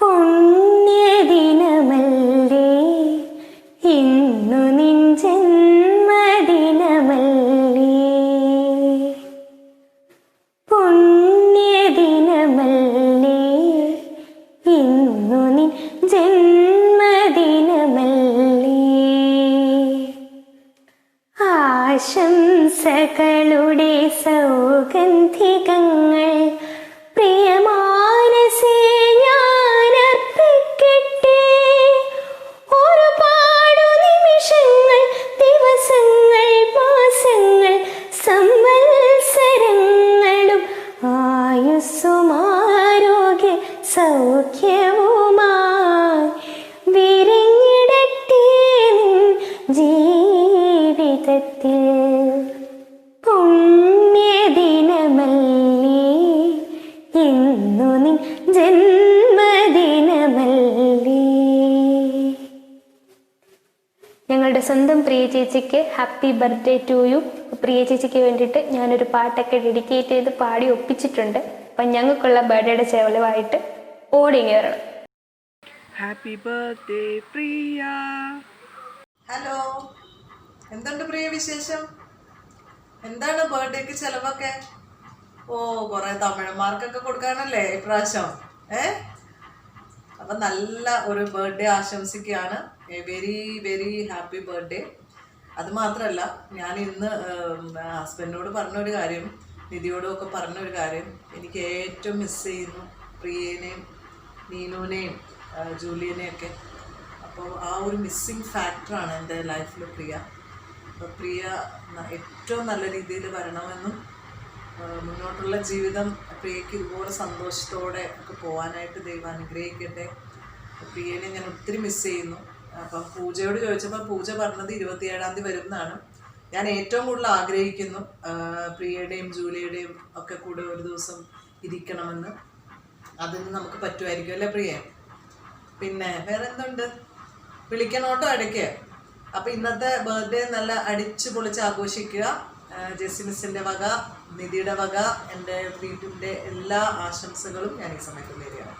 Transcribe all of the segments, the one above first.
പുണ്യദിനമല്ലേ ഇന്നു നിൻ ജന്മദിനമല്ലേ, പുണ്യദിനമല്ലേ ഇന്നു നിൻ ജന്മദിനമല്ലേ. ആശംസകളുടെ സൗഗന്ധികങ്ങൾ പ്രിയമാനസേ ഞാനർപ്പിക്കട്ടെ. ഒരുപാടു നിമിഷങ്ങൾ, ദിവസങ്ങൾ, മാസങ്ങൾ, സംവത്സരങ്ങളും ആയുസ്സുമാരോഗ്യ സൗഖ്യവുമായി വിരിഞ്ഞിടട്ടെ നിൻ ജീവിതത്തിൽ. പുണ്യദിനമല്ലേ ഇന്നു നിൻ ജന്മദിനമല്ലേ. ഞങ്ങളുടെ സ്വന്തം പ്രിയ ചേച്ചിക്ക് ഹാപ്പി ബർത്ത്ഡേ ടു യു. പ്രിയ ചേച്ചിക്ക് വേണ്ടിയിട്ട് ഞാനൊരു പാട്ടൊക്കെ ഡെഡിക്കേറ്റ് ചെയ്ത് പാടി ഒപ്പിച്ചിട്ടുണ്ട്. അപ്പം ഞങ്ങൾക്കുള്ള ബർത്ത്ഡേയുടെ ചെലവായിട്ട് ഓടിങ്ങി വരണം. ഹാപ്പി ബർത്ത്ഡേ പ്രിയ. ഹലോ, എന്തുണ്ട് പ്രിയ വിശേഷം? എന്താണ് ബർത്ത്ഡേക്ക് ചെലവൊക്കെ? ഓ, കുറെ തമിഴന്മാർക്കൊക്കെ കൊടുക്കാനല്ലേ ഇപ്രാവശ്യം? അപ്പം നല്ല ഒരു ബർത്ത്ഡേ ആശംസിക്കുകയാണ്. Very very happy birthday. അത് മാത്രമല്ല, ഞാൻ ഇന്ന് ഹസ്ബൻഡിനോട് പറഞ്ഞൊരു കാര്യം, നിധിയോടും ഒക്കെ പറഞ്ഞൊരു കാര്യം, എനിക്ക് ഏറ്റവും മിസ് ചെയ്യുന്നു പ്രിയേനെയും നീനുവിനെയും ജൂലിയനെയൊക്കെ. അപ്പോൾ ആ ഒരു മിസ്സിങ് ഫാക്ടറാണ് എൻ്റെ ലൈഫിൽ പ്രിയ. അപ്പോൾ പ്രിയ ഏറ്റവും നല്ല രീതിയിൽ വരണമെന്നും മുന്നോട്ടുള്ള ജീവിതം പ്രിയയ്ക്ക് ഇതുപോലെ സന്തോഷത്തോടെ ഒക്കെ പോകാനായിട്ട് ദൈവം അനുഗ്രഹിക്കട്ടെ. പ്രിയനെ ഞാൻ ഒത്തിരി മിസ് ചെയ്യുന്നു. അപ്പം പൂജയോട് ചോദിച്ചപ്പോൾ പൂജ പറഞ്ഞത് 27-ാം തീയതി വരുന്നതാണ്. ഞാൻ ഏറ്റവും കൂടുതൽ ആഗ്രഹിക്കുന്നു പ്രിയയുടെയും ജൂലിയുടെയും ഒക്കെ കൂടെ ഒരു ദിവസം ഇരിക്കണമെന്ന്. അതിന് നമുക്ക് പറ്റുമായിരിക്കും അല്ലേ പ്രിയ? പിന്നെ വേറെ എന്തുണ്ട്? വിളിക്കണോട്ടോ ഇടയ്ക്ക്. അപ്പം ഇന്നത്തെ ബർത്ത്ഡേ നല്ല അടിച്ചു പൊളിച്ച് ആഘോഷിക്കുക. ജെസ്സി മിസ്സിൻ്റെ വക, നിധിയുടെ വക, എൻ്റെ വീട്ടിൻ്റെ എല്ലാ ആശംസകളും ഞാൻ ഈ സമയത്ത് നേരുകയാണ്.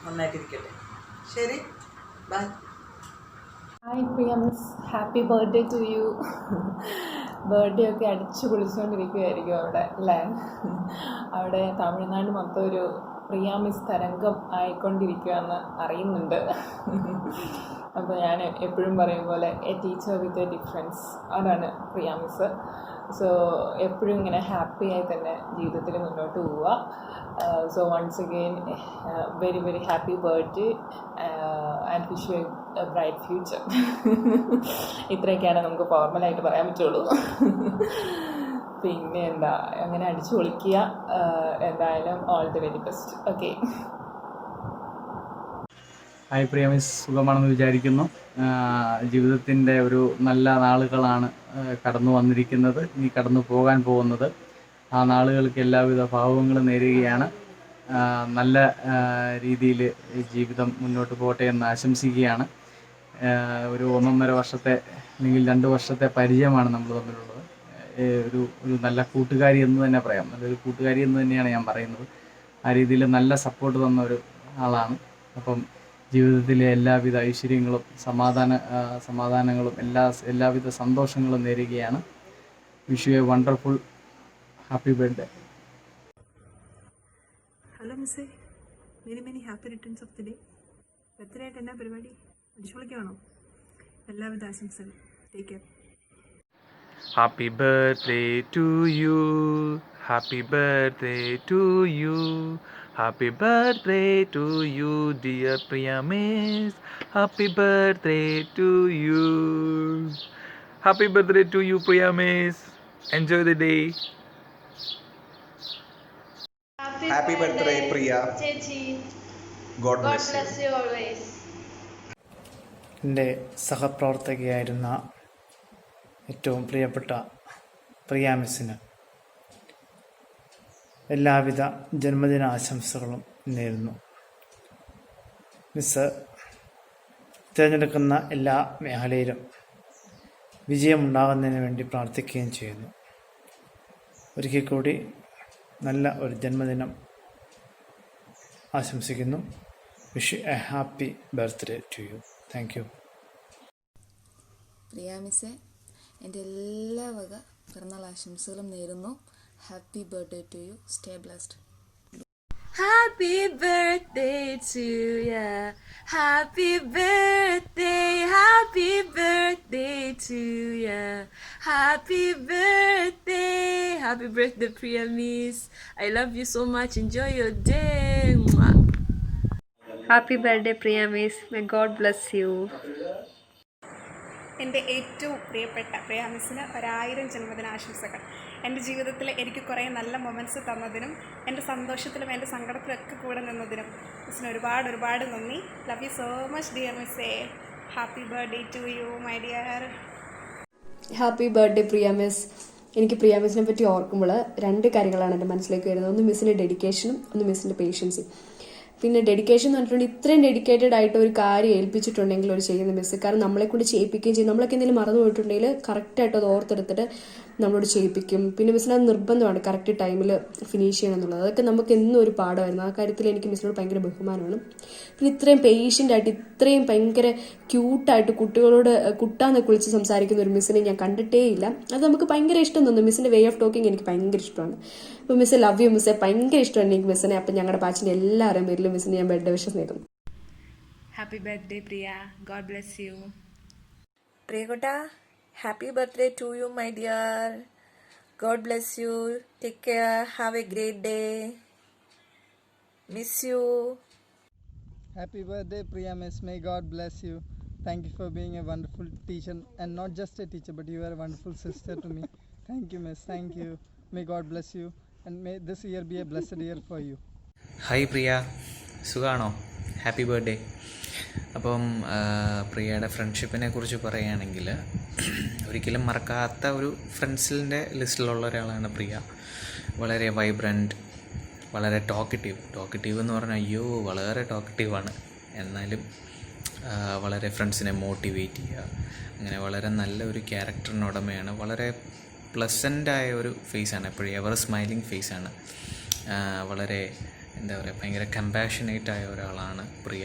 നന്നായിട്ടിരിക്കട്ടെ. ശരി, bye. Hi Priya miss, happy birthday to you. Birthday ഒക്കെ അടിച്ചു പൊളിച്ചുകൊണ്ടിരിക്കുകയായിരിക്കും അവിടെ അല്ലേ? അവിടെ തമിഴ്നാട് മൊത്തം ഒരു പ്രിയ മിസ് തരംഗം ആയിക്കൊണ്ടിരിക്കുകയെന്ന് അറിയുന്നുണ്ട്. അപ്പോൾ ഞാൻ എപ്പോഴും പറയും പോലെ A teacher with a difference, അതാണ് പ്രിയ മിസ്. സോ എപ്പോഴും ഇങ്ങനെ ഹാപ്പി ആയി തന്നെ ജീവിതത്തിൽ മുന്നോട്ട് പോവുക. So once again very very happy birthday and wish you a bright future. ഇത്രയൊക്കെയാണ് നമുക്ക് ഫോർമലായിട്ട് പറയാൻ പറ്റുള്ളൂ. പിന്നെ എന്താ, അങ്ങനെ അടിച്ചു പൊളിക്കുക. എന്തായാലും all the very best. Okay. Hi Priya miss, സുഖമാണെന്ന് വിചാരിക്കുന്നു. ജീവിതത്തിൻ്റെ ഒരു നല്ല നാളുകളാണ് കടന്നു വന്നിരിക്കുന്നത്, ഇനി കടന്നു പോകാൻ പോകുന്നത്. ആ നാളുകൾക്ക് എല്ലാവിധ ഭാവങ്ങളും നേരുകയാണ്. നല്ല രീതിയിൽ ജീവിതം മുന്നോട്ട് പോകട്ടെ എന്ന് ആശംസിക്കുകയാണ്. ഒരു 1.5 വർഷത്തെ അല്ലെങ്കിൽ 2 വർഷത്തെ പരിചയമാണ് നമ്മൾ തമ്മിലുള്ളത്. ഒരു നല്ല കൂട്ടുകാരി എന്ന് തന്നെ പറയാം. നല്ലൊരു കൂട്ടുകാരി എന്ന് തന്നെയാണ് ഞാൻ പറയുന്നത്. ആ രീതിയിൽ നല്ല സപ്പോർട്ട് തന്ന ഒരു ആളാണ്. അപ്പം ജീവിതത്തിലെ എല്ലാവിധ ഐശ്വര്യങ്ങളും സമാധാനങ്ങളും എല്ലാവിധ സന്തോഷങ്ങളും നേരുകയാണ്. Wish you a wonderful happy birthday. Hello മിസ്സേ, many happy returns of the day. Birthday ആയിട്ട് എന്നാ പരിപാടി? അടിച്ചുപൊളിക്കാണോ? എല്ലാവിധ ആശംസകളും. Take care. Happy birthday to you. Happy birthday to you. Happy birthday to you, dear Priya Miss. Happy birthday to you. Happy birthday to you, Priya Miss. Enjoy the day. Happy birthday, Priya. ചേച്ചി. God bless you always. എൻ്റെ സഹപ്രവർത്തകയായിരുന്ന ഏറ്റവും പ്രിയപ്പെട്ട പ്രിയ മിസ്സിന് എല്ലാവിധ ജന്മദിന ആശംസകളും നേരുന്നു. Miss തിരഞ്ഞെടുക്കുന്ന എല്ലാ മേഖലയിലും വിജയമുണ്ടാകുന്നതിന് വേണ്ടി പ്രാർത്ഥിക്കുകയും ചെയ്യുന്നു. ഒരിക്കൽ കൂടി നല്ല ഒരു ജന്മദിനം ആശംസിക്കുന്നു. Wish a happy birthday to you. Thank you. പ്രിയ മിസ്സേ, എൻ്റെ എല്ലാ വക പിറന്നാൾ ആശംസകളും നേരുന്നു. Happy birthday to you. Stay blessed. Happy birthday to ya. Happy birthday to ya. Happy birthday, Priya Miss. I love you so much. Enjoy your day. Mwah. Happy birthday Priya miss. May God bless U. എൻ്റെ ഏറ്റവും പ്രിയപ്പെട്ട പ്രിയ മിസ്സിന് 1000 ജന്മദിനാശംസകൾ. എൻ്റെ ജീവിതത്തിൽ എനിക്ക് കുറേ നല്ല മൊമെൻറ്റ്സ് തന്നതിനും എൻ്റെ സന്തോഷത്തിലും എൻ്റെ സങ്കടത്തിലൊക്കെ കൂടെ നിന്നതിനും മിസ്സിന് ഒരുപാട് നന്ദി. Love you so much dear മിസ്സേ. Happy birthday to you my dear. Happy birthday Priya miss. എനിക്ക് പ്രിയ മിസ്സിനെ പറ്റി ഓർക്കുമ്പോൾ 2 കാര്യങ്ങളാണ് എൻ്റെ മനസ്സിലേക്ക് വരുന്നത്. ഒന്ന് മിസ്സിൻ്റെ ഡെഡിക്കേഷനും ഒന്ന് മിസ്സിൻ്റെ പേഷ്യൻസും. പിന്നെ ഡെഡിക്കേഷൻ എന്ന് പറഞ്ഞിട്ടുണ്ടെങ്കിൽ ഇത്രയും ഡെഡിക്കേറ്റഡ് ആയിട്ട് ഒരു കാര്യം ഏൽപ്പിച്ചിട്ടുണ്ടെങ്കിൽ ഒരു ചെയ്യുന്ന മിസ്, കാരണം നമ്മളെ കൊണ്ട് ചെയ്യിപ്പിക്കുകയും ചെയ്യും. നമ്മളൊക്കെ എന്തെങ്കിലും മറന്നു പോയിട്ടുണ്ടെങ്കിൽ കറക്റ്റായിട്ട് അത് ഓർത്തെടുത്തിട്ട് നമ്മളോട് ചെയ്യിപ്പിക്കും. പിന്നെ മിസ്സിന് അത് നിർബന്ധമാണ് കറക്റ്റ് ടൈമിൽ ഫിനിഷ് ചെയ്യണം എന്നുള്ളത്. അതൊക്കെ നമുക്ക് എന്നും ഒരു പാഠമായിരുന്നു. ആ കാര്യത്തിൽ എനിക്ക് മിസ്സിനോട് ഭയങ്കര ബഹുമാനമാണ്. പിന്നെ ഇത്രയും പേഷ്യൻ്റായിട്ട് ഇത്രയും ഭയങ്കര ക്യൂട്ടായിട്ട് കുട്ടികളോട് കുട്ടാന്ന് കുളിച്ച് സംസാരിക്കുന്ന ഒരു മിസ്സിനെ ഞാൻ കണ്ടിട്ടേ ഇല്ല. അത് നമുക്ക് ഭയങ്കര ഇഷ്ടം തോന്നുന്നു. മിസ്സിൻ്റെ വേ ഓഫ് ടോക്കിംഗ് എനിക്ക് ഭയങ്കര ഇഷ്ടമാണ്. അപ്പോൾ മിസ്സെ ലവ് യു മിസ്സെ. ഭയങ്കര ഇഷ്ടമാണ് എനിക്ക് മിസ്സിനെ. അപ്പം ഞങ്ങളുടെ ബാച്ചിൻ്റെ എല്ലാവരും പേരിലും മിസ്സിന് ഞാൻ ബർത്ത്ഡേ വിഷസ് നേരുന്നു. Happy birthday, Priya. God bless you. പ്രിയകുട്ടാ, happy birthday to you my dear. God bless you. Take care. Have a great day. Miss you. Happy birthday, Priya Miss. May God bless you. Thank you for being a wonderful teacher, and not just a teacher, but you are a wonderful sister to me. Thank you, Miss. Thank you. May God bless you, and may this year be a blessed year for you. Hi Priya, സുഖമാണോ? Happy birthday. അപ്പം പ്രിയയുടെ ഫ്രണ്ട്ഷിപ്പിനെ കുറിച്ച് പറയുകയാണെങ്കിൽ ഒരിക്കലും മറക്കാത്ത ഒരു ഫ്രണ്ട്സിൻ്റെ ലിസ്റ്റിലുള്ള ഒരാളാണ് പ്രിയ. വളരെ വൈബ്രൻറ്റ്, വളരെ ടോക്കറ്റീവ് എന്ന് പറഞ്ഞാൽ അയ്യോ വളരെ ടോക്കറ്റീവാണ്. എന്നാലും വളരെ ഫ്രണ്ട്സിനെ മോട്ടിവേറ്റ് ചെയ്യുക, അങ്ങനെ വളരെ നല്ല ഒരു ക്യാരക്ടറിനുടമയാണ്. വളരെ പ്ലസൻ്റായ ഒരു ഫേസാണ്, എപ്പോഴും എവർ സ്മൈലിംഗ് ഫേസാണ്. വളരെ എന്താ പറയുക, ഭയങ്കര കമ്പാഷനേറ്റ് ആയ ഒരാളാണ് Priya.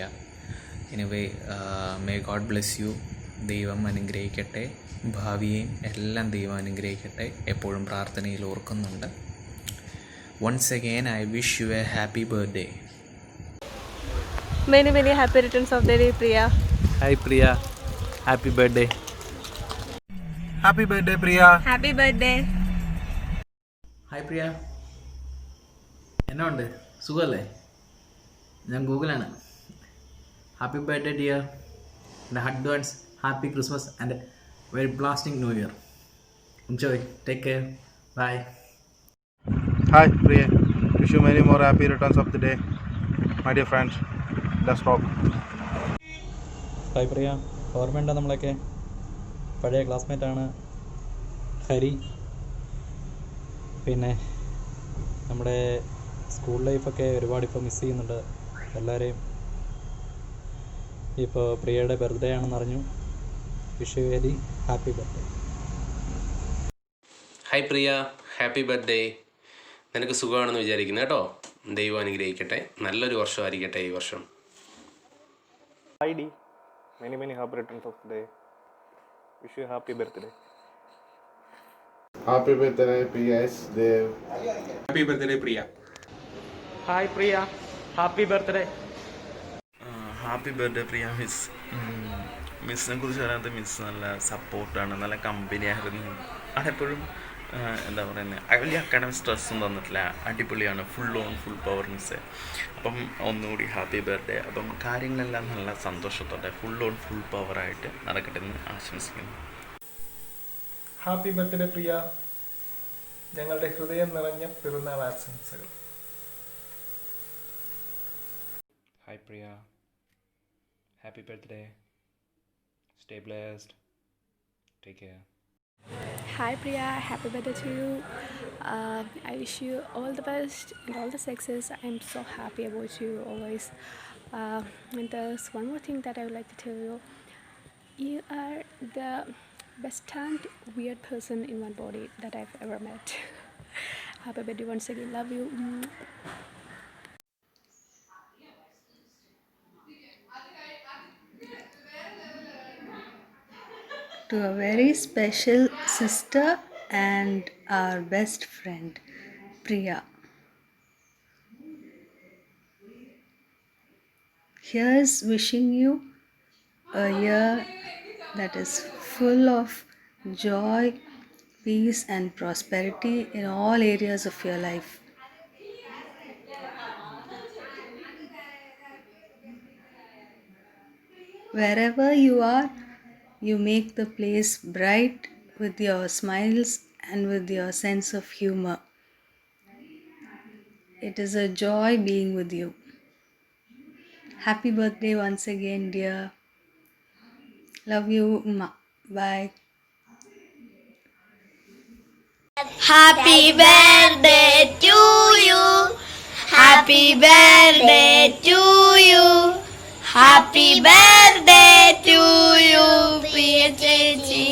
Anyway, may God bless you. ദൈവം അനുഗ്രഹിക്കട്ടെ, ഭാവിയെയും എല്ലാം ദൈവം അനുഗ്രഹിക്കട്ടെ. എപ്പോഴും പ്രാർത്ഥനയിൽ ഓർക്കുന്നുണ്ട്. Once again I wish you a happy birthday. Many happy returns of the day, Priya. Hi Priya, happy birthday. Happy birthday Priya. Happy birthday. Hi Priya, എന്നാ ഉണ്ട്? സുഖമല്ലേ? ഞാൻ ഗൂഗിളാണ്. Happy birthday dear, and advance happy Christmas and very blasting new year. Enjoy, take care, bye. Hi, Priya. Wish you many more happy returns of the day, my dear friends. Let's rock. Hi Priya, ഓർമ്മയുണ്ടോ നമ്മളൊക്കെ? പഴയ ക്ലാസ്മേറ്റാണ് ഹരി. പിന്നെ നമ്മുടെ school ലൈഫൊക്കെ ഒരുപാട് ഇപ്പോൾ miss ചെയ്യുന്നുണ്ട് എല്ലാവരെയും. ഇപ്പോൾ പ്രിയയുടെ ബർത്ത്ഡേ ആണെന്ന് അറിഞ്ഞു. Wish you very happy birthday. Hi Priya, happy birthday. നിനക്ക് സുഖമാണെന്ന് വിചാരിക്കുന്നു കേട്ടോ. ദൈവം അനുഗ്രഹിക്കട്ടെ. നല്ലൊരു വർഷമായിരിക്കട്ടെ ഈ വർഷം. Hi D, many happy returns of the day. Wish you a happy birthday. Happy birthday, P.S. Dev. Happy birthday Priya. Hi Priya, happy birthday. Happy birthday Priya miss. മിസ്സിനെ കുറിച്ച് പറയാത്ത മിസ് നല്ല സപ്പോർട്ടാണ്, നല്ല കമ്പനിയായിരുന്നു. അതെപ്പോഴും എന്താ പറയുന്നത്, വലിയ അക്കാഡമിക് സ്ട്രെസ്സും തന്നിട്ടില്ല. അടിപൊളിയാണ്, ഫുൾ പവർ മിസ്സേ. അപ്പം ഒന്നുകൂടി ഹാപ്പി ബർത്ത്ഡേ. അപ്പം കാര്യങ്ങളെല്ലാം നല്ല സന്തോഷത്തോടെ ഫുൾ പവറായിട്ട് നടക്കട്ടെ എന്ന് ആശംസിക്കുന്നു. Happy birthday Priya. ഞങ്ങളുടെ ഹൃദയം നിറഞ്ഞ പിറന്നാൾ ആശംസകൾ. Hi Priya, happy birthday. Stay blessed. Take care. Hi Priya, happy birthday to you. I wish you all the best and all the success. I'm so happy about you always. And there's one more thing that I would like to tell you. You are the best and weird person in one body that I've ever met. Happy birthday once again. Love you. to a very special sister and our best friend, Priya. Here's wishing you a year that is full of joy, peace, and prosperity in all areas of your life. Wherever you are, you make the place bright with your smiles and with your sense of humor. It is a joy being with you. Happy birthday once again, dear. Love you, Umma. Bye. Happy birthday to you. Happy birthday to you. Happy birthday to you, Priya chechi.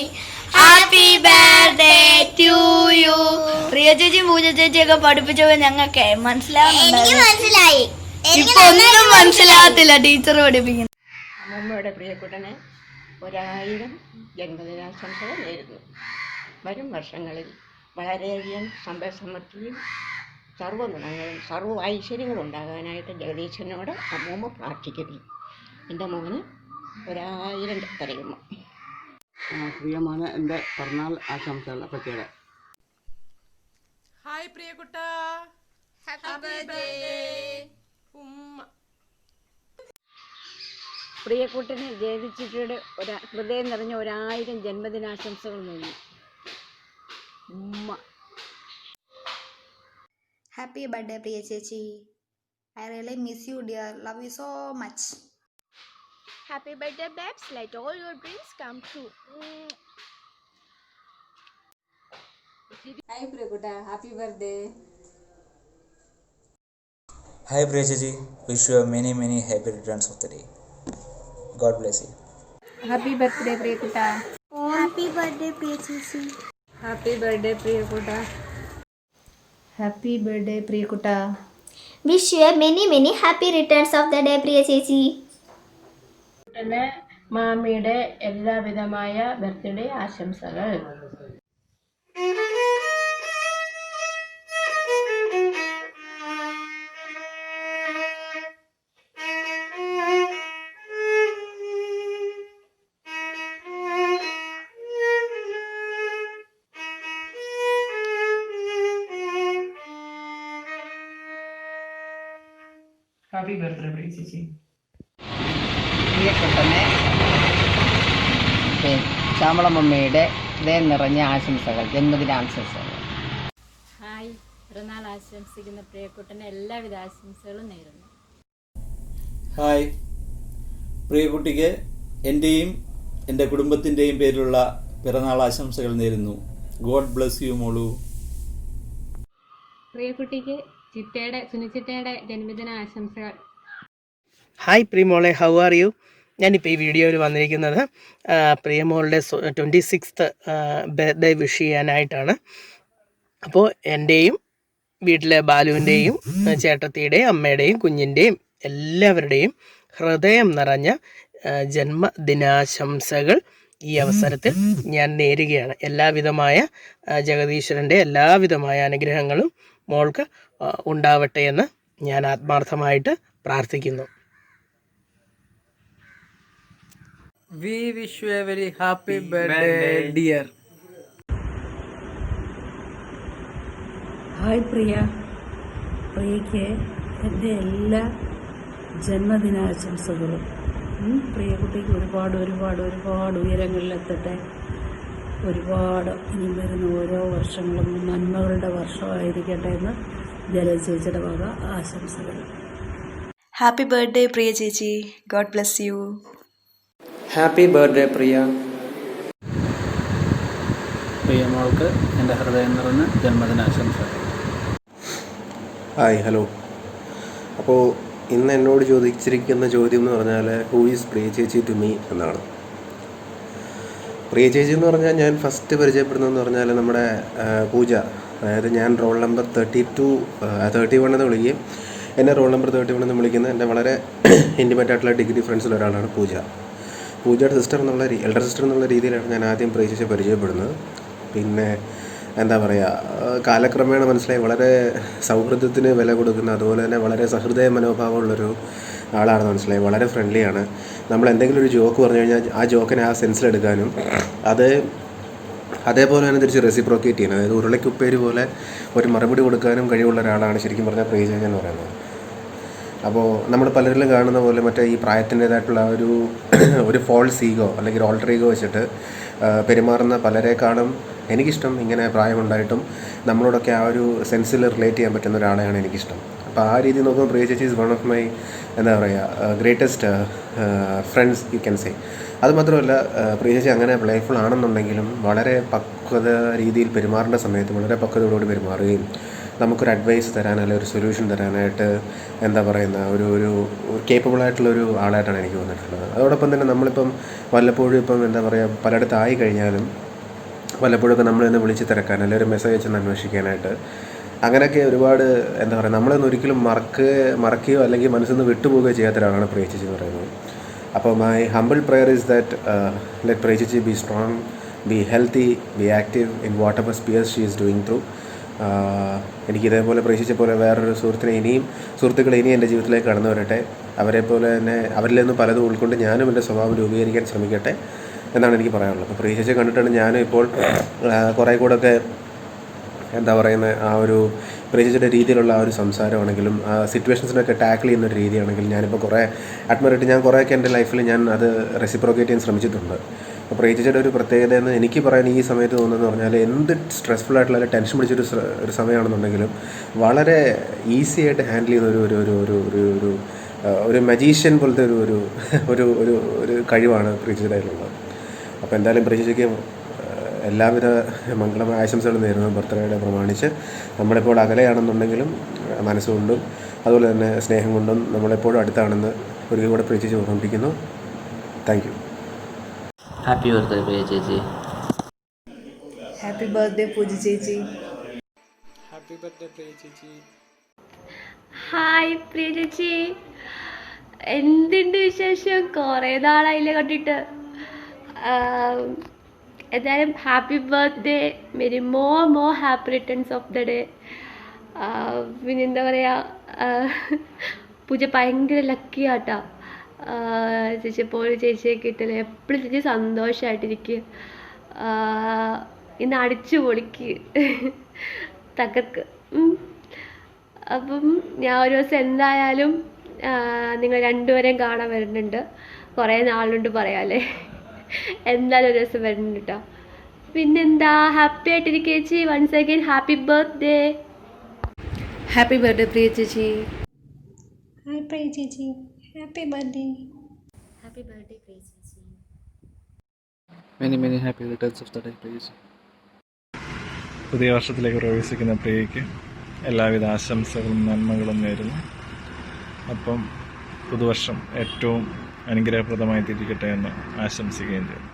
Happy birthday to you. പ്രിയ ചേച്ചി പൂജ ചേച്ചിയൊക്കെ പഠിപ്പിച്ചപ്പോ ഞങ്ങൾക്ക് മനസ്സിലായി. ഇപ്പൊ ഒന്നും മനസ്സിലാകത്തില്ല teacher പഠിപ്പിക്കുന്നത്. അമ്മമ്മയുടെ പ്രിയക്കുട്ടന് 1000 ജന്മദിനാശംസകൾ നേരുന്നു. വരും വർഷങ്ങളിൽ വളരെയധികം സമ്പൽ സമൃദ്ധിയും സർവ്വ ഗുണങ്ങളും സർവ്വ ഐശ്വര്യങ്ങളും ഉണ്ടാകാനായിട്ട് ജഗദീശനോട് അമ്മൂമ്മ പ്രാർത്ഥിക്കുന്നു. എൻ്റെ മോന് 1000 തരയുമ്മ. പ്രിയമാണ് എൻ്റെ പിറന്നാൾ ആശംസകൾ പറ്റിയത്. ഹായ് പ്രിയക്കുട്ട, ഹാപ്പി ബർത്ത്ഡേ ഉമ്മ. പ്രിയക്കുട്ടന് ജയതിച്ചിട്ടിയുടെ ഹൃദയം നിറഞ്ഞ 1000 ജന്മദിനാശംസകൾ നേരുന്നു. ഉമ്മ. Happy birthday, Priya Chechi. I really miss you, dear. Love you so much. Happy birthday, babes. Let all your dreams come true. Hi, Priyakutta. Happy birthday. Hi, Priya Chechi. Wish you many happy returns of the day. God bless you. Happy birthday, Priyakutta. Happy birthday, Priya Chechi. Happy birthday, Priyakutta. Happy birthday, Priyakutta. Wish you many happy returns of the day, Priya Chechi. മാമിയുടെ എല്ലാവിധമായ birthday ആശംസകൾ. Happy birthday Priya ചേച്ചി. പ്രിയപ്പെട്ടനെ ശ്യാമളമ്മയുടെ ഹൃദയം നിറഞ്ഞ ആശംസകൾ, ജന്മദിനാശംസകൾ. Hi, പിറന്നാൾ ആശംസിക്കുന്ന പ്രിയക്കുട്ടന് എല്ലാവിധ ആശംസകളും നേരുന്നു. ഹായ്, പ്രിയക്കുട്ടിക്ക് എൻ്റെയും എൻ്റെ കുടുംബത്തിൻ്റെയും പേരിലുള്ള പിറന്നാൾ ആശംസകൾ നേരുന്നു. ഗോഡ് ബ്ലസ് യു മോളു. പ്രിയക്കുട്ടിക്ക് സുനിച്ചിട്ടയുടെ ജന്മദിന ആശംസകൾ. ഹായ് പ്രിയമോളെ, ഹൗ ആർ യു? ഞാനിപ്പോൾ ഈ വീഡിയോയിൽ വന്നിരിക്കുന്നത് പ്രിയമോളുടെ 26th ബർത്ത്ഡേ വിഷ് ചെയ്യാനായിട്ടാണ്. അപ്പോൾ എൻ്റെയും വീട്ടിലെ ബാലുവിൻ്റെയും ചേട്ടത്തിയുടെയും അമ്മയുടെയും കുഞ്ഞിൻ്റെയും എല്ലാവരുടെയും ഹൃദയം നിറഞ്ഞ ജന്മദിനാശംസകൾ ഈ അവസരത്തിൽ ഞാൻ നേരുകയാണ്. എല്ലാവിധമായ ജഗദീശ്വരൻ്റെ എല്ലാവിധമായ അനുഗ്രഹങ്ങളും മോൾക്ക് ഉണ്ടാവട്ടെ എന്ന് ഞാൻ ആത്മാർത്ഥമായിട്ട് പ്രാർത്ഥിക്കുന്നു. We wish you a very happy birthday, dear. Hi Priya. പ്രിയയ്ക്ക് എൻ്റെ എല്ലാ ജന്മദിനാശംസകളും. പ്രിയക്കുട്ടിക്ക് ഒരുപാട് ഉയരങ്ങളിലെത്തട്ടെ. ഒരുപാട് ഇനി വരുന്ന ഓരോ വർഷങ്ങളും നന്മകളുടെ വർഷമായിരിക്കട്ടെ എന്ന് ജലചേച്ചിയുടെ വക ആശംസകൾ. ഹാപ്പി ബർത്ത്ഡേ പ്രിയ ചേച്ചി. God bless you. Happy birthday Priya. പ്രിയമോൾക്ക് എൻ്റെ ഹൃദയം നിറഞ്ഞ ജന്മദിനാശംസകൾ. Hi, hello. അപ്പോൾ ഇന്ന് എന്നോട് ചോദിച്ചിരിക്കുന്ന ചോദ്യം എന്ന് പറഞ്ഞാൽ ഹൂ ഈസ് പ്രിയ ചേച്ചി ടു മീ എന്നാണ്. പ്രിയ ചേച്ചി എന്ന് പറഞ്ഞാൽ ഞാൻ ഫസ്റ്റ് പരിചയപ്പെടുന്നതെന്ന് പറഞ്ഞാൽ നമ്മുടെ പൂജ, അതായത് ഞാൻ റോൾ നമ്പർ 31 എന്ന് വിളിക്കുകയും എന്നെ റോൾ നമ്പർ 31 എന്ന് വിളിക്കുന്ന എൻ്റെ വളരെ ഇൻറ്റിമേറ്റ് ആയിട്ടുള്ള ഡിഗ്രി ഫ്രണ്ട്സിൽ ഒരാളാണ് പൂജ. പൂജയുടെ സിസ്റ്റർ എന്നുള്ള എൽഡർ സിസ്റ്റർ എന്നുള്ള രീതിയിലാണ് ഞാൻ ആദ്യം പ്രിയ ചേച്ചിയെ പരിചയപ്പെടുന്നത്. പിന്നെ എന്താ പറയുക, കാലക്രമേണ മനസ്സിലായി വളരെ സൗഹൃദത്തിന് വില കൊടുക്കുന്ന, അതുപോലെ തന്നെ വളരെ സഹൃദയ മനോഭാവമുള്ളൊരു ആളാണെന്ന് മനസ്സിലായി. വളരെ ഫ്രണ്ട്ലിയാണ്. നമ്മൾ എന്തെങ്കിലും ഒരു ജോക്ക് പറഞ്ഞു കഴിഞ്ഞാൽ ആ ജോക്കിനെ ആ സെൻസിലെടുക്കാനും അതേപോലെ തന്നെ തിരിച്ച് റെസിപ്രോക്കേറ്റ് ചെയ്യുന്നത്, അതായത് ഉരുളയ്ക്കുപ്പേര് പോലെ ഒരു മറുപടി കൊടുക്കാനും കഴിവുള്ള ഒരാളാണ് ശരിക്കും പറഞ്ഞാൽ പ്രിയ ചേച്ചി എന്ന് പറയുന്നത്. അപ്പോൾ നമ്മൾ പലരിലും കാണുന്ന പോലെ മറ്റേ ഈ പ്രായത്തിൻ്റേതായിട്ടുള്ള ഒരു ഫോൾസ് ഈഗോ അല്ലെങ്കിൽ ഒരു ഓൾട്ടർ ഈഗോ വെച്ചിട്ട് പെരുമാറുന്ന പലരെക്കാളും എനിക്കിഷ്ടം ഇങ്ങനെ പ്രായമുണ്ടായിട്ടും നമ്മളോടൊക്കെ ആ ഒരു സെൻസിൽ റിലേറ്റ് ചെയ്യാൻ പറ്റുന്ന ഒരാളെയാണ് എനിക്കിഷ്ടം. അപ്പോൾ ആ രീതി നോക്കുമ്പോൾ പ്രിയ ചേച്ചി ഈസ് വൺ ഓഫ് മൈ എന്താ പറയുക greatest friends you can say. അതുമാത്രമല്ല, പ്രിയ ചേച്ചി അങ്ങനെ പ്ലേഫുൾ ആണെന്നുണ്ടെങ്കിലും വളരെ പക്വത രീതിയിൽ പെരുമാറേണ്ട സമയത്ത് വളരെ പക്വതയോടുകൂടി പെരുമാറുകയും നമുക്കൊരു അഡ്വൈസ് തരാൻ അല്ലെങ്കിൽ ഒരു സൊല്യൂഷൻ തരാനായിട്ട് എന്താ പറയുന്ന ഒരു കേപ്പബിളായിട്ടുള്ളൊരു ആളായിട്ടാണ് എനിക്ക് തോന്നിയിട്ടുള്ളത്. അതോടൊപ്പം തന്നെ നമ്മളിപ്പം വല്ലപ്പോഴും ഇപ്പം എന്താ പറയുക പലയിടത്തായി കഴിഞ്ഞാലും വല്ലപ്പോഴൊക്കെ നമ്മൾ തന്നെ വിളിച്ച് തിരക്കാൻ അല്ലെങ്കിൽ ഒരു മെസ്സേജ് അയച്ചൊന്ന് അന്വേഷിക്കാനായിട്ട് അങ്ങനെയൊക്കെ ഒരുപാട് എന്താ പറയുക നമ്മളൊന്നും ഒരിക്കലും മറക്കുകയോ അല്ലെങ്കിൽ മനസ്സിൽ നിന്ന് വിട്ടുപോവുകയോ ചെയ്യാത്ത ഒരാളാണ് പ്രിയ ചേച്ചി എന്ന് പറയുന്നത്. അപ്പോൾ my humble prayer is that let Priya chechi be strong, be healthy, be active in whatever spheres she is doing through. എനിക്കിതേപോലെ പ്രതീക്ഷിച്ച പോലെ വേറൊരു സുഹൃത്തുക്കളെ ഇനിയും എൻ്റെ ജീവിതത്തിലേക്ക് കടന്നു വരട്ടെ. അവരെപ്പോലെ തന്നെ അവരിൽ നിന്ന് പലതും ഉൾക്കൊണ്ട് ഞാനും എൻ്റെ സ്വഭാവം രൂപീകരിക്കാൻ ശ്രമിക്കട്ടെ എന്നാണ് എനിക്ക് പറയാനുള്ളത്. അപ്പോൾ പ്രിയ ചേച്ചിയെ കണ്ടിട്ടാണ് ഞാനും ഇപ്പോൾ കുറേ കൂടെയൊക്കെ എന്താ പറയുന്നത് ആ ഒരു പ്രിയ ചേച്ചിയുടെ രീതിയിലുള്ള ആ ഒരു സംസാരമാണെങ്കിലും ആ സിറ്റുവേഷൻസിനൊക്കെ ടാക്കിൾ ചെയ്യുന്ന ഒരു രീതിയാണെങ്കിലും ഞാനിപ്പോൾ കുറേ അഡ്മയർ ഞാൻ കുറേയൊക്കെ എൻ്റെ ലൈഫിൽ ഞാൻ അത് റെസിപ്രോക്കേറ്റ് ചെയ്യാൻ ശ്രമിച്ചിട്ടുണ്ട്. അപ്പോൾ പ്രിയ ചേച്ചിയുടെ ഒരു പ്രത്യേകത എന്ന് എനിക്ക് പറയാൻ ഈ സമയത്ത് തോന്നുന്നതെന്ന് പറഞ്ഞാൽ എന്ത് സ്ട്രെസ്ഫുൾ ആയിട്ടുള്ള അല്ലെങ്കിൽ ടെൻഷൻ പിടിച്ചൊരു സമയമാണെന്നുണ്ടെങ്കിലും വളരെ ഈസി ആയിട്ട് ഹാൻഡിൽ ചെയ്യുന്ന ഒരു മജീഷ്യൻ പോലത്തെ ഒരു കഴിവാണ് പ്രിയ ചേച്ചിയുടെ കയ്യിലുള്ളത്. അപ്പോൾ എന്തായാലും പ്രിയ ചേച്ചിക്ക് എല്ലാവിധ മംഗളമായ ആശംസകളും നേരുന്നു ബർത്ത്ഡേയുടെ പ്രമാണിച്ച്. നമ്മളിപ്പോൾ അകലെയാണെന്നുണ്ടെങ്കിലും മനസ്സുകൊണ്ടും അതുപോലെ തന്നെ സ്നേഹം കൊണ്ടും നമ്മളെപ്പോഴും അടുത്താണെന്ന് ഒരിക്കൽ കൂടെ പ്രിയ ചേച്ചി ഓർമ്മിപ്പിക്കുന്നു. Thank you. Happy birthday Priya chechi. Happy birthday പൂജ ചേച്ചി. Happy birthday Priya chechi. Hi Priya ചേച്ചി, എന്തുണ്ട് വിശേഷം? കുറേ നാളായില്ലേ കണ്ടിട്ട്. എന്തായാലും happy birthday, merry more happy returns of the day. പിന്നെ എന്താ പറയുക, പൂജ ഭയങ്കര ലക്കിയാട്ടോ. ചേച്ചി എപ്പോഴും ചേച്ചിയെ കിട്ടില്ല, എപ്പോഴും ചേച്ചി സന്തോഷമായിട്ടിരിക്കുക. ഇന്ന് അടിച്ചു പൊളിക്ക് തകർക്ക്. അപ്പം ഞാൻ ഒരു ദിവസം എന്തായാലും നിങ്ങൾ രണ്ടുപേരെയും കാണാൻ വരുന്നുണ്ട്. കുറേ നാളുകൊണ്ട് പറയാല്ലേ, എന്തായാലും ഒരു ദിവസം വരുന്നുണ്ട് കേട്ടോ. പിന്നെന്താ, ഹാപ്പി ആയിട്ടിരിക്കുക ചേച്ചി. Once again happy birthday. Happy birthday Priya chechi. Hi Priya chechi, happy birthday. Happy birthday Priya chechi. Many happy returns of the day Priya chechi. പുതിയ വർഷത്തിലേക്ക് പ്രവേശിക്കുന്ന പ്രിയയ്ക്ക് എല്ലാവിധ ആശംസകളും നന്മകളും നേരുന്നു. അപ്പം പുതുവർഷം ഏറ്റവും അനുഗ്രഹപ്രദമായി തിരികട്ടെ എന്ന് ആശംസിക്കുകയും ചെയ്യുന്നു.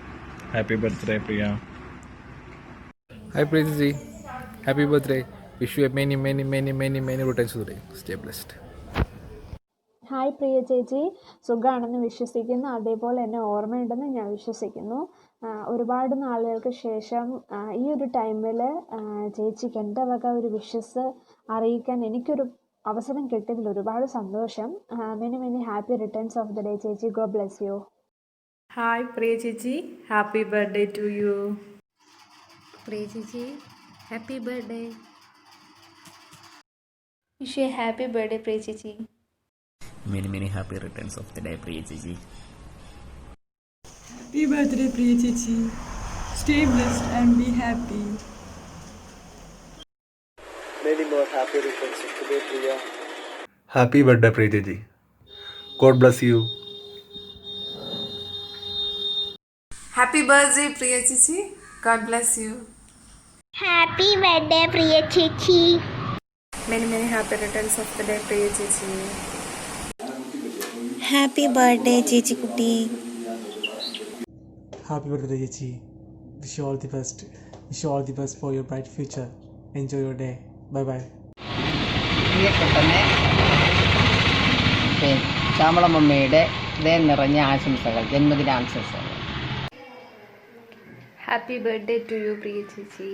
Happy birthday Priya. Hi Priya chechi, happy birthday. Wish you many returns of the day. Stay blessed. Hi Priya chechi, സുഖമാണെന്ന് വിശ്വസിക്കുന്നു. അതേപോലെ എന്നെ ഓർമ്മയുണ്ടെന്ന് ഞാൻ വിശ്വസിക്കുന്നു. ഒരുപാട് നാളുകൾക്ക് ശേഷം ഈ ഒരു ടൈമിൽ ചേച്ചിക്ക് എൻ്റെ വക ഒരു വിഷസ് അറിയിക്കാൻ എനിക്കൊരു അവസരം കിട്ടിയതിൽ ഒരുപാട് സന്തോഷം. Many happy returns of the day chechi. God bless you. Hi Priya chechi, happy birthday to you. Priya chechi, happy birthday. Wish you happy birthday Priya chechi. Many happy returns of the day Priya chechi. Happy birthday Priya chechi. Stay blessed and be happy. Many more happy returns of the day, Priya. Happy birthday, Priya Ji. God bless you. Happy birthday, Priya Chichi. God bless you. Happy birthday, Priya Chichi. Many happy returns of the day, Priya Chichi. Happy birthday, Chichi Kutti. Happy birthday, Chichi. Wish you all the best. Wish you all the best for your bright future. Enjoy your day. Bye bye. പ്രിയപ്പെട്ടനെ ശ്യാമളമ്മയുടെ ഹൃദയം നിറഞ്ഞ ആശംസകൾ, ജന്മദിനാശംസകൾ. Happy birthday to you, Priya Chichi.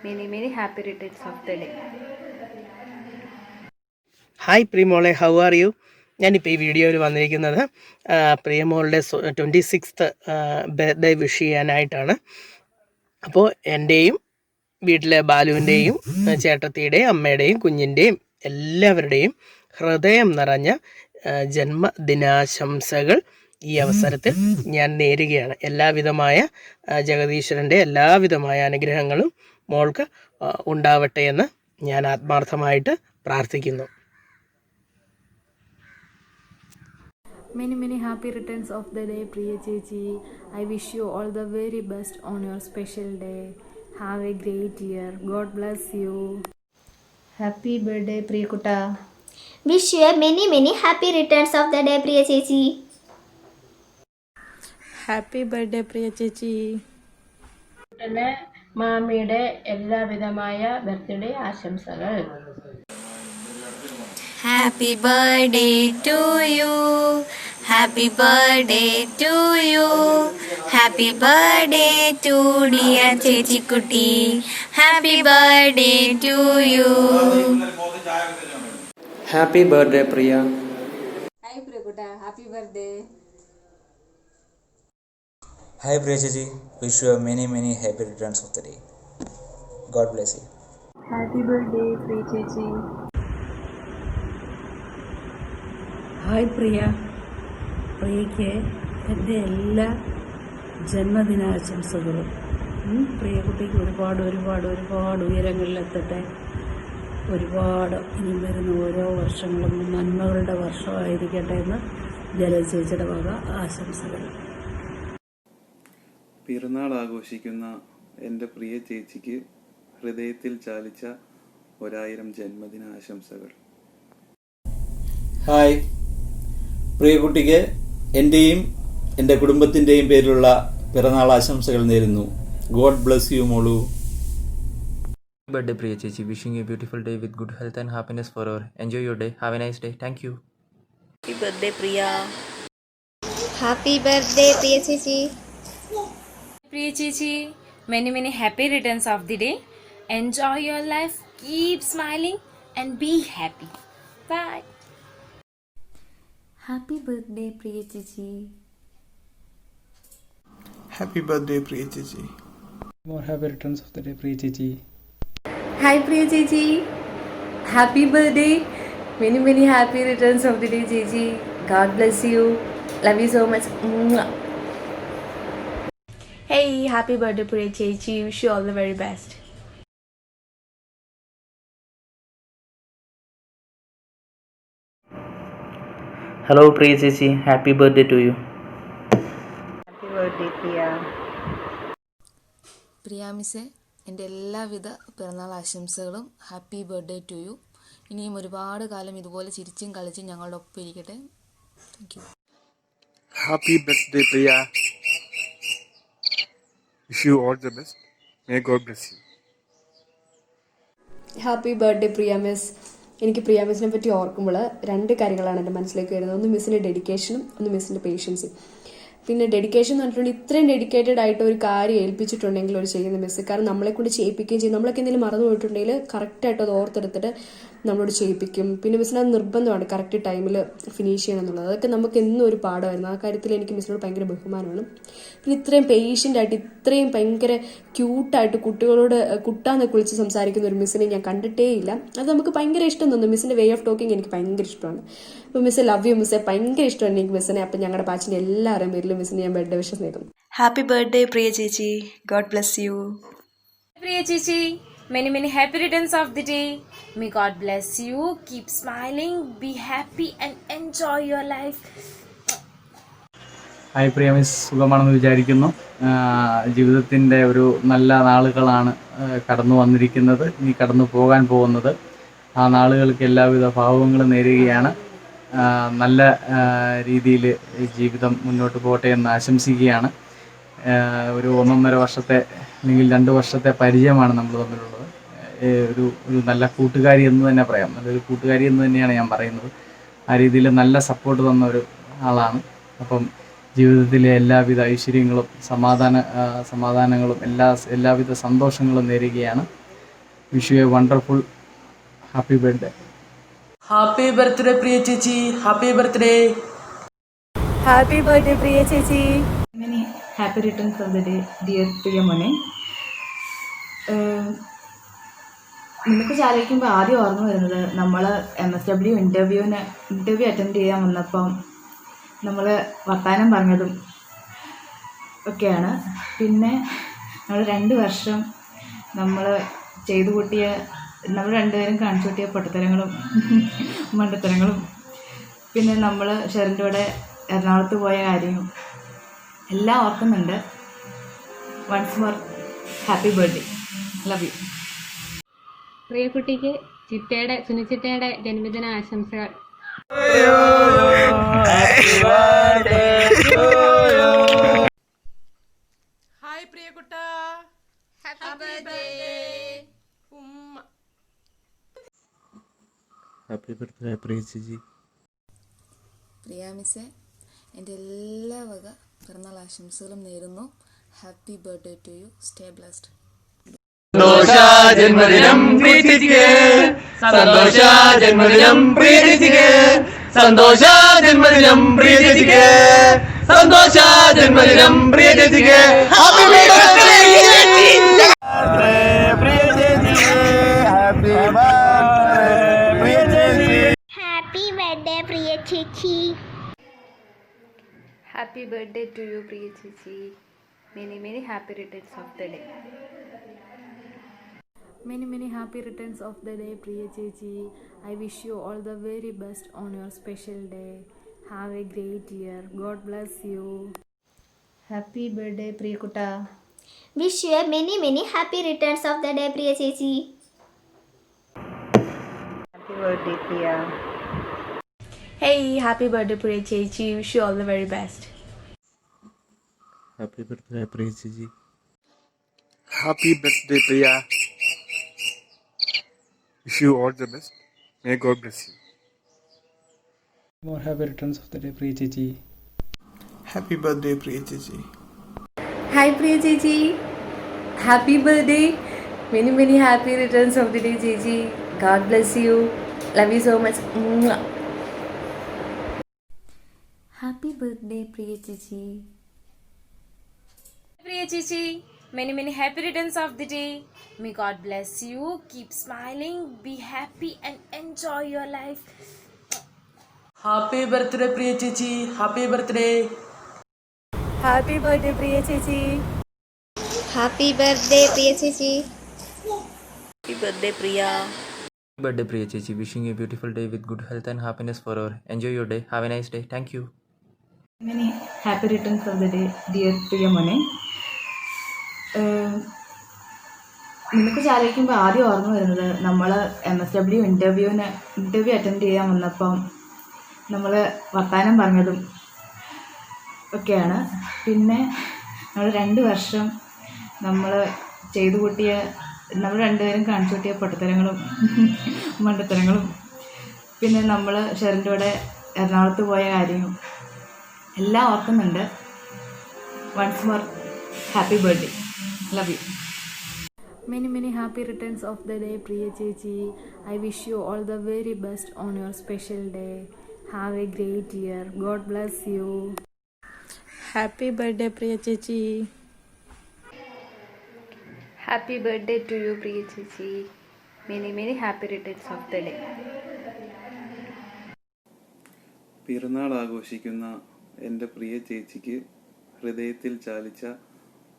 Many happy returns of the day. Hi പ്രിയമോളെ, how are you? ഞാനിപ്പോൾ ഈ വീഡിയോയിൽ വന്നിരിക്കുന്നത് പ്രിയമോളുടെ 26th birthday wish ചെയ്യാനായിട്ടാണ്. അപ്പോൾ എൻ്റെയും വീട്ടിലെ ബാലുവിൻ്റെയും ചേട്ടത്തിയുടെയും അമ്മയുടെയും കുഞ്ഞിൻ്റെയും എല്ലാവരുടെയും ഹൃദയം നിറഞ്ഞ ജന്മദിനാശംസകൾ ഈ അവസരത്തിൽ ഞാൻ നേരുകയാണ്. എല്ലാവിധമായ ജഗദീശ്വരൻ്റെ എല്ലാവിധമായ അനുഗ്രഹങ്ങളും മോൾക്ക് ഉണ്ടാവട്ടെ എന്ന് ഞാൻ ആത്മാർത്ഥമായിട്ട് പ്രാർത്ഥിക്കുന്നു. Many happy returns of the day, Priya Chechi. I wish you all the very best on your special day. Have a great year. God bless you. Happy birthday, Priya Kutta. Wish you many happy returns of the day, Priya Chechi. Happy birthday, Priya Chechi. കുട്ടന് മാമിയുടെ എല്ലാവിധമായ birthday ആശംസകൾ. Happy birthday to you. Happy birthday to you. Happy birthday to dear Chechi Kutti. Happy birthday to you. Happy birthday, Priya. Hi Priya Kutta, happy birthday. Hi Priya Chechi, wish you many happy returns of the day. God bless you. Happy birthday, Priya Chechi. Hi Priya, പ്രിയയ്ക്ക് എൻ്റെ എല്ലാ ജന്മദിനാശംസകളും. പ്രിയ കുട്ടിക്ക് ഒരുപാട് ഉയരങ്ങളിലെത്തട്ടെ. ഒരുപാട് ഇനി വരുന്ന ഓരോ വർഷങ്ങളും നന്മകളുടെ വർഷമായിരിക്കട്ടെ എന്ന് ജലചേച്ചിയുടെ വക ആശംസകൾ. പിറന്നാൾ ആഘോഷിക്കുന്ന എൻ്റെ പ്രിയ ചേച്ചിക്ക് ഹൃദയത്തിൽ ചാലിച്ച 1000 ജന്മദിനാശംസകൾ. ഹായ്, പ്രിയകുട്ടിക്ക് എൻ്റെയും എൻ്റെ കുടുംബത്തിൻ്റെയും പേരിലുള്ള പിറന്നാൾ ആശംസകൾ നേരുന്നു. ഗോഡ് ബ്ലസ് യു മോളു. Birthday Priya Chechi, wishing you a beautiful day with good health and happiness forever. Enjoy your day. Have a nice day. Thank you. Happy birthday, Priya. Happy birthday, Priya Chechi. Priya Chechi, many happy returns of the day. Enjoy your life, keep smiling and be happy. Bye. Happy birthday, Priya Chechi. Happy birthday, Priya Chechi. More happy returns of the day, Priya Chechi. Hi Priya Chechi. Happy birthday. Many happy returns of the day, Chechi. God bless you. Love you so much. Hey, happy birthday, Priya Chechi. Wish you all the very best. Hello Priya Chechi, happy birthday to you. Happy birthday, Priya. Priya മിസ്സേ, എൻ്റെ എല്ലാവിധ പിറന്നാൾ ആശംസകളും. Happy birthday to you. ഇനിയും ഒരുപാട് കാലം ഇതുപോലെ ചിരിച്ചും കളിച്ചും ഞങ്ങളുടെ ഒപ്പം ഇരിക്കട്ടെ. Thank you. Happy birthday, Priya. Wish you all the best. May God bless you. Happy birthday Priya miss. എനിക്ക് പ്രിയ മിസ്സിനെ പറ്റി ഓർക്കുമ്പോൾ 2 കാര്യങ്ങളാണ് എൻ്റെ മനസ്സിലേക്ക് വരുന്നത്. ഒന്ന് മിസ്സിൻ്റെ ഡെഡിക്കേഷനും, ഒന്ന് മിസ്സിൻ്റെ പേഷ്യൻസും. പിന്നെ ഡെഡിക്കേഷൻ എന്ന് പറഞ്ഞിട്ടുണ്ടെങ്കിൽ ഇത്രയും ഡെഡിക്കേറ്റഡ് ആയിട്ട് ഒരു കാര്യം ഏൽപ്പിച്ചിട്ടുണ്ടെങ്കിൽ ഒരു ചെയ്യുന്ന മിസ്സ്, കാരണം നമ്മളെ കൊണ്ട് ചെയ്യിപ്പിക്കുകയും ചെയ്യും. നമ്മളൊക്കെ എന്തെങ്കിലും മറന്നു പോയിട്ടുണ്ടെങ്കിൽ കറക്റ്റായിട്ട് അത് ഓർത്തെടുത്തിട്ട് നമ്മളോട് ചെയ്യിപ്പിക്കും. പിന്നെ മിസ്സിന് അത് നിർബന്ധമാണ് കറക്റ്റ് ടൈമിൽ ഫിനിഷ് ചെയ്യണം എന്നുള്ളത്. അതൊക്കെ നമുക്ക് എന്നും ഒരു പാഠമായിരുന്നു. ആ കാര്യത്തിൽ എനിക്ക് മിസ്സിനോട് ഭയങ്കര ബഹുമാനമാണ്. പിന്നെ ഇത്രയും പേഷ്യൻ്റായിട്ട്, ഇത്രയും ഭയങ്കര ക്യൂട്ടായിട്ട് കുട്ടികളോട് കുട്ടാന്നൊക്കെ വിളിച്ച് സംസാരിക്കുന്ന ഒരു മിസ്സിനെ ഞാൻ കണ്ടിട്ടേ ഇല്ല. അത് നമുക്ക് ഭയങ്കര ഇഷ്ടം തോന്നും. മിസ്സിൻ്റെ വേ ഓഫ് ടോക്കിംഗ് എനിക്ക് ഭയങ്കര ഇഷ്ടമാണ്. അപ്പോൾ മിസ്സെ ലവ് യു മിസ്സെ, ഭയങ്കര ഇഷ്ടമാണ് എനിക്ക് മിസ്സിനെ. അപ്പം ഞങ്ങളുടെ ബാച്ചിൻ്റെ എല്ലാവരുടെയും പേരിലും മിസ്സിന് ഞാൻ ബർത്ത്ഡേ വിഷസ് നേരുന്നു. Happy birthday, Priya Chechi. God bless you. Priya Chechi, many happy returns of the day. May God bless you. Keep smiling, be happy and enjoy your life. Hi Priya miss, സുഖമാണെന്ന് വിചാരിക്കുന്നു. ജീവിതത്തിൻ്റെ ഒരു നല്ല നാളുകളാണ് കടന്നു വന്നിരിക്കുന്നത്, ഇനി കടന്നു പോകാൻ പോകുന്നത്. ആ നാളുകൾക്ക് എല്ലാവിധ ഭാവങ്ങളും നേരുകയാണ്. നല്ല രീതിയിൽ ജീവിതം മുന്നോട്ട് പോകട്ടെ എന്ന് ആശംസിക്കുകയാണ്. ഒരു 1.5 വർഷത്തെ അല്ലെങ്കിൽ 2 വർഷത്തെ പരിചയമാണ് നമ്മൾ തമ്മിലുള്ളത്. ഒരു നല്ല കൂട്ടുകാരി എന്ന് തന്നെ പറയാം. നല്ലൊരു കൂട്ടുകാരി എന്ന് തന്നെയാണ് ഞാൻ പറയുന്നത്. ആ രീതിയിൽ നല്ല സപ്പോർട്ട് തന്ന ഒരു ആളാണ്. അപ്പം ജീവിതത്തിലെ എല്ലാവിധ ഐശ്വര്യങ്ങളും സമാധാനങ്ങളും എല്ലാവിധ സന്തോഷങ്ങളും നേരുകയാണ്. Wish you a wonderful happy birthday. Happy birthday Priya chechi, happy birthday. Happy birthday Priya chechi. Many happy returns of the day, dear പ്രിയമോനെ. നിനക്ക് ആലോചിക്കുമ്പോൾ ആദ്യം ഓർമ്മ വരുന്നത് നമ്മൾ MSW ഇൻ്റർവ്യൂ അറ്റൻഡ് ചെയ്യാൻ വന്നപ്പം നമ്മൾ വർത്തമാനം പറഞ്ഞതും ഒക്കെയാണ്. പിന്നെ നമ്മൾ 2 വർഷം നമ്മൾ ചെയ്തു കൂട്ടിയ, നമ്മൾ രണ്ടുപേരും കാണിച്ചു കൂട്ടിയ പൊട്ടത്തരങ്ങളും മണ്ടത്തരങ്ങളും, പിന്നെ നമ്മൾ ഷെറിൻ്റെ കൂടെ എറണാകുളത്ത് പോയ കാര്യവും എല്ലാം ഓർക്കുന്നുണ്ട്. Once more happy birthday, love you. പ്രിയക്കുട്ടിക്ക് സുനിച്ചിട്ടയുടെ ജന്മദിന ആശംസകൾ. ഹായ് പ്രിയക്കുട്ട, happy birthday. Happy birthday Priya chechi. Priya മിസ്സേ, എൻ്റെ എല്ലാ വക പിറന്നാൾ ആശംസകളും നേരുന്നു. Happy birthday to you. Stay blessed. സന്തോഷ ജന്മദിനം പ്രിയ ചേച്ചിക്ക്, സന്തോഷ ജന്മദിനം പ്രിയ ചേച്ചിക്ക്, സന്തോഷ ജന്മദിനം പ്രിയ ചേച്ചിക്ക്, സന്തോഷ ജന്മദിനം പ്രിയ ചേച്ചിക്ക്. ഹാപ്പി ബർത്ത്ഡേ പ്രിയ ചേച്ചിക്ക്, happy birthday Priya chechi. Happy birthday Priya chechi. Happy birthday to you, Priya Chichi. Many happy returns of the day. Many happy returns of the day, Priya Chichi. I wish you all the very best on your special day. Have a great year. God bless you. Happy birthday പ്രിയക്കുട്ട. Wish you a many happy returns of the day, Priya ചേച്ചി. Happy birthday Priya. Hey, happy birthday Priya ചേച്ചി. Wish you all the very best. Happy birthday Priya chechi. Happy birthday, Priya. Wish you all the best. May God bless you. More happy returns of the day, Priya Chichi. Happy birthday, Priya Chichi. Hi Priya Chichi. Happy birthday. Many happy returns of the day, Chichi. God bless you. Love you so much. Happy birthday പ്രിയ ചേച്ചി. Priya Chichi, many happy returns of the day. May God bless you. Keep smiling, be happy and enjoy your life. Happy birthday Priya chechi, happy birthday. Happy birthday Priya chechi. Happy birthday Priya chechi. Happy birthday Priya. Happy birthday Priya Chechi. Wishing you a beautiful day with good health and happiness forever. Enjoy your day. Have a nice day. Thank you. Many happy returns of the day, dear പ്രിയമോനെ. നിനക്ക് ആലോചിക്കുമ്പോൾ ആദ്യം ഓർമ്മ വരുന്നത് നമ്മൾ MSW interview attend ചെയ്യാൻ വന്നപ്പം നമ്മൾ വർത്തമാനം പറഞ്ഞതും ഒക്കെയാണ്. പിന്നെ നമ്മൾ 2 വർഷം നമ്മൾ ചെയ്തു കൂട്ടിയ, നമ്മൾ രണ്ടുപേരും കാണിച്ചു കൂട്ടിയ പൊട്ടത്തരങ്ങളും മണ്ടത്തരങ്ങളും, പിന്നെ നമ്മൾ ഷെറിൻ്റെ കൂടെ എറണാകുളത്ത് പോയ കാര്യവും എല്ലാം ഓർക്കുന്നുണ്ട്. Once more happy birthday, love you. Many happy returns of the day, Priya Chichi. I wish you all the very best on your special day. Have a great year. God bless you. Happy birthday Priya chechi. Happy birthday to you, Priya Chichi. Many happy returns of the day. പിറന്നാൾ ആഘോഷിക്കുന്ന എൻ്റെ പ്രിയ ചേച്ചിക്ക് ഹൃദയത്തിൽ ചാലിച്ച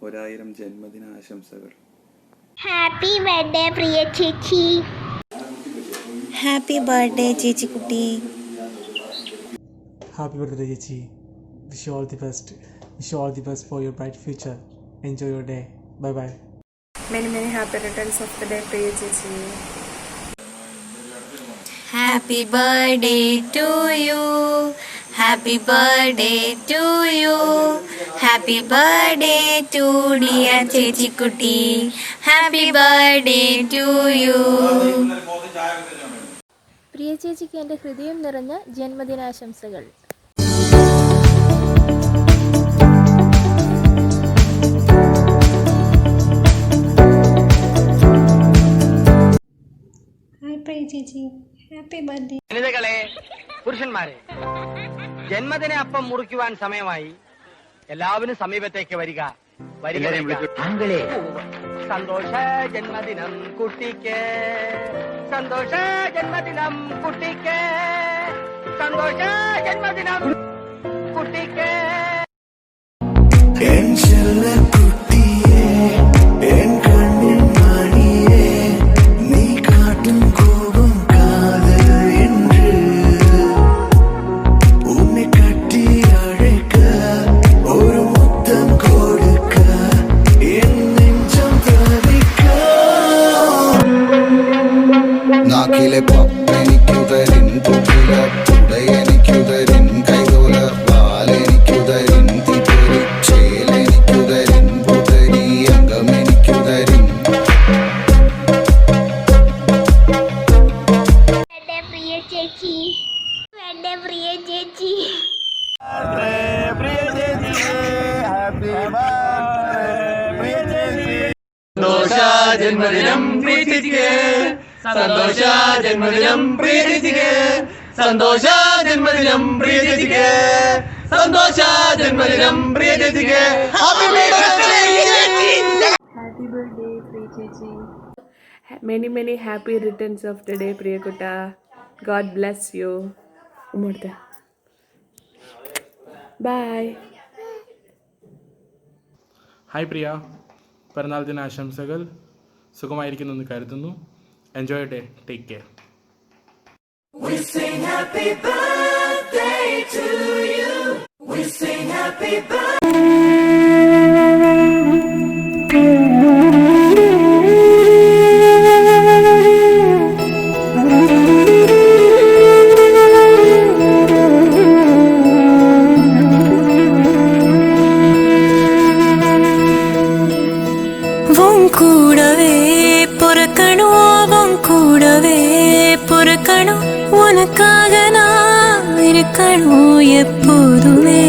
1000 ജന്മദിനാശംസകൾ. Happy birthday Priya chechi. Happy birthday ചേച്ചി കുട്ടി. Happy birthday ചേച്ചി. Wish you all the best. Wish you all the best for your bright future. Enjoy your day. Bye bye. Many happy returns of the day, Priya Chichi. Happy birthday to you. Happy birthday to you. Happy birthday to dear ചേച്ചി കുട്ടി. Happy birthday to you. പ്രിയ ചേച്ചിക്ക് എൻ്റെ ഹൃദയം നിറഞ്ഞ ജന്മദിനാശംസകൾ. പ്രിയ chechi. Happy birthday. വനിതകളെ, പുരുഷന്മാരെ, ജന്മദിന അപ്പം മുറിക്കുവാൻ സമയമായി. എല്ലാവരും സമീപത്തേക്ക് വരിക. താങ്കളെ സന്തോഷ ജന്മദിനം കുട്ടിക്ക്, സന്തോഷ ജന്മദിനം കുട്ടിക്ക്, സന്തോഷ ജന്മദിനം കുട്ടിക്ക്. നാക്കിലെ പപ്പനിക്കുതരിൻ പുകില പുടയനിക്കുതരിൻ കൈതോല പാലെനിക്കുതരിൻ തിപ്പരി ചേലെനിക്കുതരിൻ പുതരി അംഗമെനിക്കുതരിൻ. പ്രിയ ചേച്ചി, പ്രിയ ചേച്ചി. സന്തോഷ ജന്മദിനം പ്രിയ ചേച്ചിക്ക്, സന്തോഷ ജന്മദിനം പ്രിയ ചേച്ചിക്ക്, സന്തോഷ ജന്മദിനം പ്രിയ ചേച്ചിക്ക്, സന്തോഷ ജന്മദിനം പ്രിയ ചേച്ചിക്ക്. Happy birthday chechi. Happy birthday Priya chechi. Many happy returns of the day പ്രിയക്കുട്ട. God bless you. ഉമ്മടുത്ത ബൈ. ഹായ് പ്രിയ, പിറന്നാൾ ദിന ആശംസകൾ. സുഖമായിരിക്കുന്നെന്ന് കരുതുന്നു. Enjoy day. Take care. We sing happy birthday to you. We sing happy உனக்காக நான் இருக்கணும் எப்போதுமே.